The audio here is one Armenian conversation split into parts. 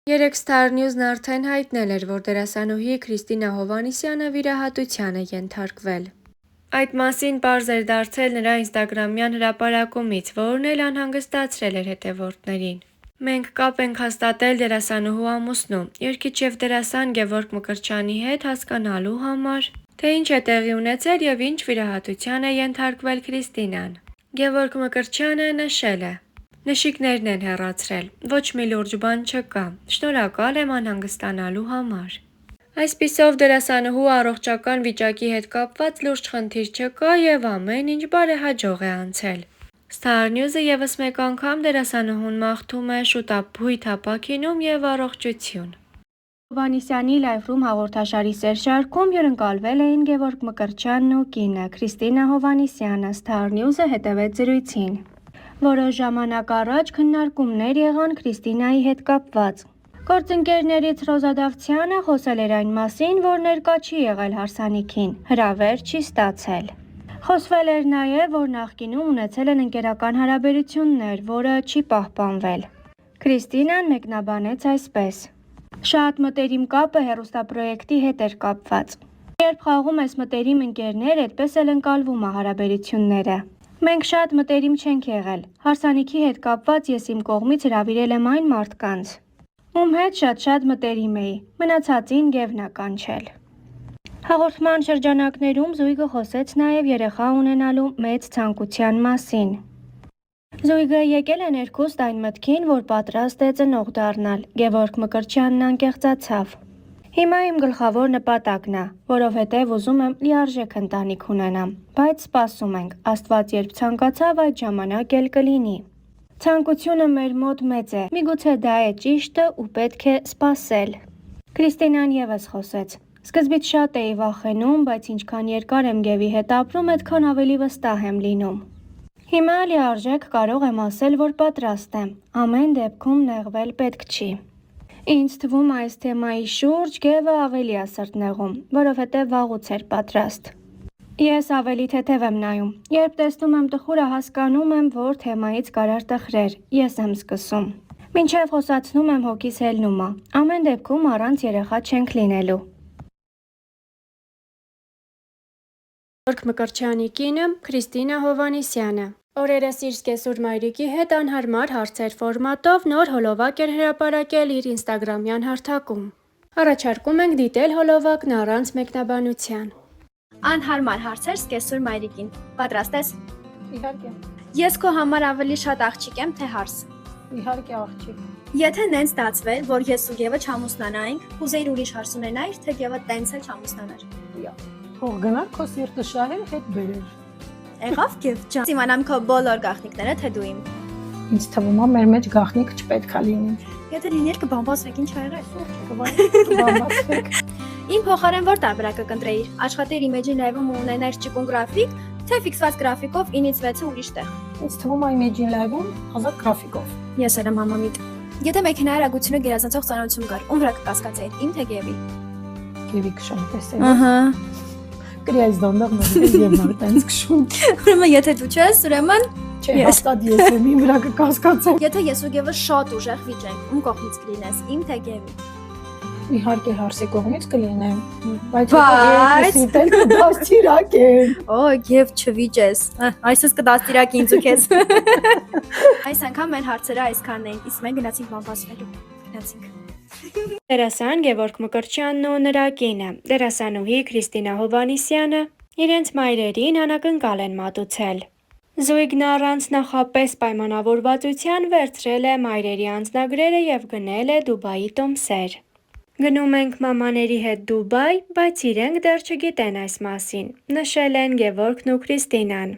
Երեկ Star News-ն արդեն հայտնել էր, որ դերասանուհի Քրիստինա Հովհաննիսյանը վիրահատության է ենթարկվել։ Այդ մասին պարզ էր դարձել նրա ինստագրամյան հրապարակումից, որն էլ անհանգստացրել էր հետևորդներին։ Մենք կապ ենք հաստատել դերասանուհու ամուսնու, երգիչ և դերասան Գևորգ Մկրտչյանի հետ հասկանալու համար, թե ինչ է տեղի ունեցել և ինչ վիրահատության է ենթարկվել Քրիստինան։ Գևորգ Մկրտչյանը նշել է. «Նշիկներն են հեռացրել, ոչ մի լուրջ բան չկա, շնորհակալ եմ անհանգստանալու համար»։ Այսպիսով դերասանուհու առողջական վիճակի հետ կապված լուրջ խնդիր չկա և ամեն ինչ բարեհաջող է անցել։ Star News-ը ևս մեկ անգամ դերասանուհուն մաղթում է շուտափույթ ապաքինում և առողջություն։ Հովհաննիսյանի Live-Room հաղորդաշարի սերշարքում հյուրընկալվել էին Գևորգ Մկրտչյանն ու կինը Քրիստինա Հովհաննիսյանը։ Star News-ը հետևեց զրույցին։ Որոշ ժամանակ առաջ քննարկումներ եղան Քրիստինայի հետ կապված։ Գործընկերներից Ռոզա Դավթյանը խոսել էր այն մասին, որ ներկա չի եղել հարսանիքին, հրավեր չի ստացել։ Խոսվել էր նաև, որ նախկինում ունեցել են ընկերական հարաբերություններ, որը չի պահպանվել։ Քրիստինան մեկնաբանեց այսպես. «Շատ մտերիմ կապը հեռուստապրոյեկտի հետ էր կապված։ Երբ խաղում ես մտերիմ ընկերներ, այդպես էլ ընկալվում է հարաբերությունները։ Մենք շատ մտերիմ չենք եղել։ Հարսանիքի հետ կապված ես իմ կողմից հրավիրել եմ այն մարդկանց, ում հետ շատ մտերիմ էի, մնացածին Գևն ա կանչել»։ Հաղորդման շրջանակներում զույգը խոսեց նաև երեխա ունենալու մեծ ցանկության մասին։ Զույգը եկել է ներքուստ այն մտքին, որ պատրաստ է ծնող դառնալ։ Գևորգ Մկրտչյանն անկեղծացավ. «Հիմա իմ գլխավոր նպատակն ա, որովհետև ուզում եմ լիարժեք ընտանիք ունենամ, բայց սպասում ենք, Աստված երբ ցանկացավ, այդ ժամանակ էլ կլինի։ Ցանկությունը մեր մոտ մեծ է, միգուցե դա է ճիշտը ու պետք է սպասել»։ Քրիստինան ևս խոսեց. «Սկզբից շատ էի վախենում, բայց ինչքան երկար եմ Գևի հետ ապրում, այդքան ավելի վստահ եմ լինում։ Հիմա լիարժեք կարող եմ ասել, որ պատրաստ եմ, ամեն դեպքում նեղվել պետք չի։ Ինձ թվում այս թեմայի շուրջ Գևը ավելի ա սրտնեղում, որովհետև վաղուց էր պատրաստ։ Ես ավելի թեթև եմ նայում, երբ տեսնում եմ տխուրը հասկանում եմ, որ թեմայից կարար տխրեր, ես եմ սկսում։ Մինչև խոսացնում եմ հոգիս հելնում ա, ամեն դեպքում առանց երեխա չենք լինելու»։ Գևորգ Մկրտչյանի կինը Քրիստինա Հովհաննիսյանը օրերս իր սկեսուր մայրիկի հետ անհարմար հարցեր ֆորմատով նոր հոլովակ էր հրապարակել իր ինստագրամյան հարթակում։ Առաջարկում ենք դիտել հոլովակն առանց մեկնաբանության։ Անհարմար հարցեր սկեսուր մայրիկին։ Պատրաստ ես։ Իհարկե։ Ես քո համար ավելի շատ աղջիկ եմ, թե հարս։ Իհարկե աղջիկ։ Եթե նենց ստացվեր, որ ես ու Գևը չամուսնանայինք, կուզեիր ուրիշ հարս ունենայիր, թե Գևը տենց էլ չամուսնանար։ Թող գնար քո սիրտը շահեր հետ բերեր։ Եղավ Գև ջան։ Իմանամ քո բոլոր գաղտնիքները, թե դու իմ։ Ինձ թվում է մեր մեջ գաղտնիք չպետք է լինի։ Եթե լիներ կբամբասվեք, ինչ ա եղել։ Կբամբասվեք։ Իմ փոխարեն որ տարբերակը կընտրեիր։ Աշխատեիր Imagine Live-ում ու ունենայիր ճկուն գրաֆիկ, թե ֆիքսված գրաֆիկով 9-ից 6-ը ուրիշ տեղ։ Ինձ թվում է Imagine Live-ում ազատ գրաֆիկով։ Ես էլ եմ համամիտ։ Եթե մեքենայի արագությունը գերազանցող ծանրություն կար, ում վրա կկասկածեիր, իմ թե Գևի։ Գևի քշում տեսել։ Ահա։ Կրիայս դանդաղ մոդել եւ նոր տենց քշում։ Ուրեմն եթե դու չես, ուրեմն Չէ, հաստատ ես եմ իմ վրա կկասկածեմ։ Եթե ես ու Գևը շատ ուժեղ վիճենք, ում կողմից կլինես, իմ թե Գևի։ Իհարկե հարսի կողմից կլինեմ, բայց ես դիտել կդաստիրակեմ։ Օ, Գև չվիճես։ Այսպես կդաստիրակ ինձ ու քեզ։ Այս անգամ մեր հարցերը այսքանն էին, իսկ մենք գնացինք բամբասվելու։ Գնացինք։ Դերասան Գևորգ Մկրտչյանն ու նրա կինը, դերասանուհի Քրիստինա Հովհաննիսյանը, իրենց մայրերին անակնկալ են մատուցել։ Զույգն առանց նախապես պայմանավորվածության վերցրել է մայրերի անձնագրերը և գնել է Դուբայի տոմսեր։ Գնում ենք մամաների հետ Դուբայ, բայց իրենք դեռ չգիտեն այս մասին, նշել են Գևորգն ու Քրիստինան։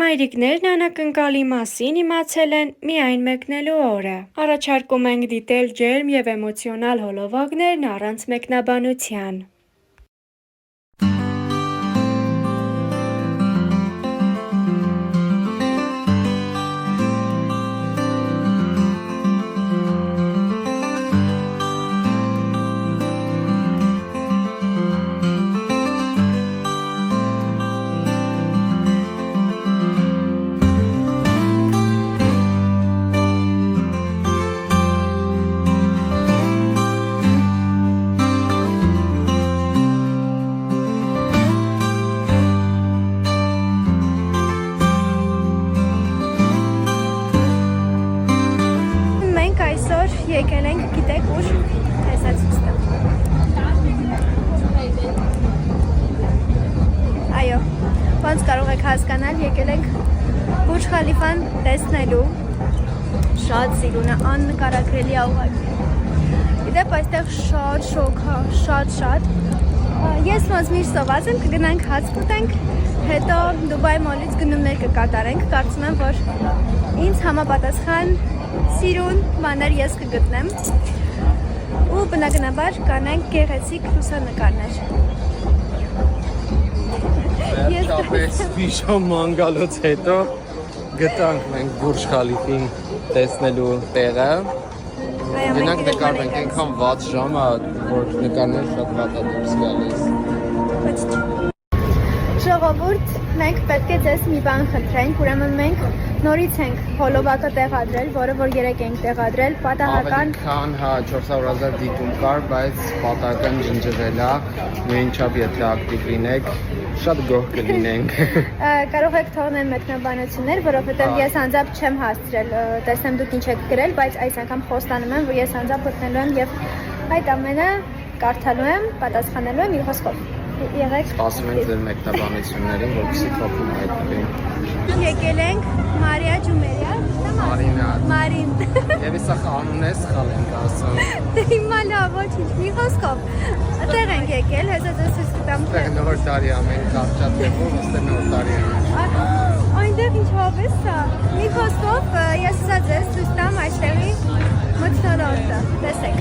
Մայրիկներն անակնկալի մասին իմացել են միայն մեկնելու օրը։ Առաջարկում ենք դիտել ջերմ և էմոցիոնալ հոլովակներն առանց մեկնաբանության։ եկել ենք, գիտեք ուր, հեսա ցույց տամ։ Այո, ոնց կարող եք հասկանալ, եկել ենք Բուրջ Խալիֆան տեսնելու, շատ սիրուն է, աննկարագրելի ուղղակի։ Իդեպ այստեղ շատ շոգ է, շատ։ Ես ոնց միշտ սոված եմ, կգնանք հաց կուտենք, հետո Դուբայ մոլից գնումներ կկատարենք, կարծում եմ, որ ինձ համապատասխան սիրուն բաներ ես կգտնեմ ու բնականաբար կանենք գեղեցիկ լուսանկարներ։ Վերջապես վիշապ մանգալուց հետո գտանք մենք Բուրջ Խալիֆին տեսնելու տեղը։ Գնանք նկարվենք, այնքան վատ ժամ է, որ նկարներ շատ վատ է դուրս գալիս։ Ժողովուրդ, մենք պետք է ձեզ մի բան խնդրենք, ուրեմն մենք նորից ենք հոլովակը տեղադրել, որը որ երեք ենք տեղադրել, պատահական Ավելի քան 400,000 դիտում կար, բայց պատահական ջնջվել է, նույնչափ եթե ակտիվ լինեք, շատ գոհ կլինենք։ կարող եք թողնել մեկնաբանություններ, որովհետև ես անձամբ չեմ հասցրել, տեսնեմ դուք ինչ եք գրել, բայց այս անգամ խոստանում եմ, որ ես անձամբ գտնելու եմ եւ այդ ամենը կարդալու եմ, պատասխանելու եմ իր խոսքով։ Եղեք Սպասում ենք ձեր մեկնաբանություններին, որպեսզի թողում հայտնվի։ Եկել ենք Մարիա Ջումերիա, Մարին։ Եվ իսա անունն է սխալ ենք ասում։ Հիմա լավ, ոչինչ, մի խոսքով։ Այդտեղ ենք եկել, հեսա ձեզ ցույց կտամ։ Այդտեղ նոր տարի է, մենք կարճատեղում, ըստ նոր տարի է։ Այնտեղ ինչ հավես է։ Մի խոսքով ես հեսա ձեզ ցույց տամ այստեղի մթնոլորտը։ Տեսեք։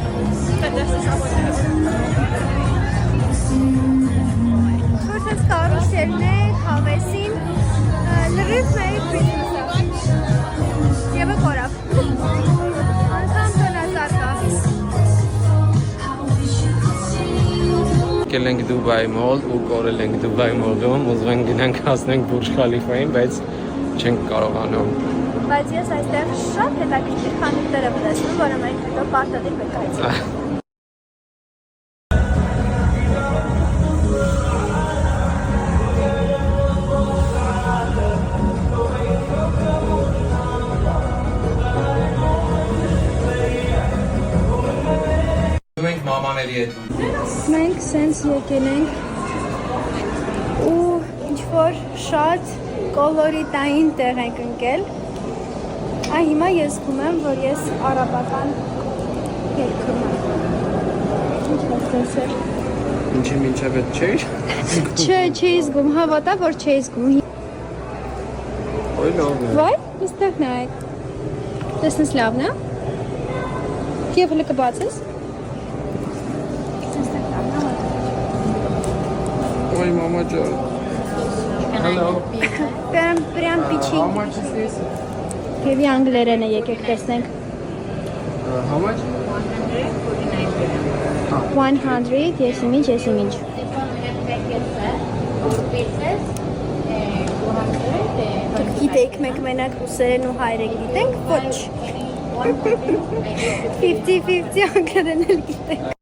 Որպես կարուսելներ, հավեսին, լրիվ մեր բիզնեսը։ Եվ կորավ։ Անդամ տնազարկա։ Եկել ենք Դուբայ մոլ ու կորել ենք Դուբայ մոլում, ուզում ենք գնանք հասնենք Բուրջ Խալիֆային, բայց չենք կարողանում։ Բայց ես այստեղ շատ հետաքրքիր խանութներ եմ տեսնում, որը մենք հետո պարտադիր պետք է այցելենք։ Մենք մամաների հետ Մենք սենց եկել ենք ու ինչ-որ շատ կոլորիտային տեղ ենք ընկել։ Հիմա ես զգում եմ, որ ես արաբական երգում եմ։ Ինչ ես տեսել։ ինչի մինչև այդ չէր։ Չի զգում, հավատա, որ չի զգում։ Ոյ լավ է։ Վայ, այստեղ նայեք։ Տեսնես լավն է։ Եվ հլը կբացես։ Ոյ մամա ջան։ Hello. Прям печень։ How much is this? Եվ անգլերեն է եկեք տեսնենք։ How much? 100, եսիմինչ։ Գիտեք, մենք մենակ ռուսերեն ու հայերեն գիտենք, ոչ։ 50-50 անգլերեն էլ գիտենք։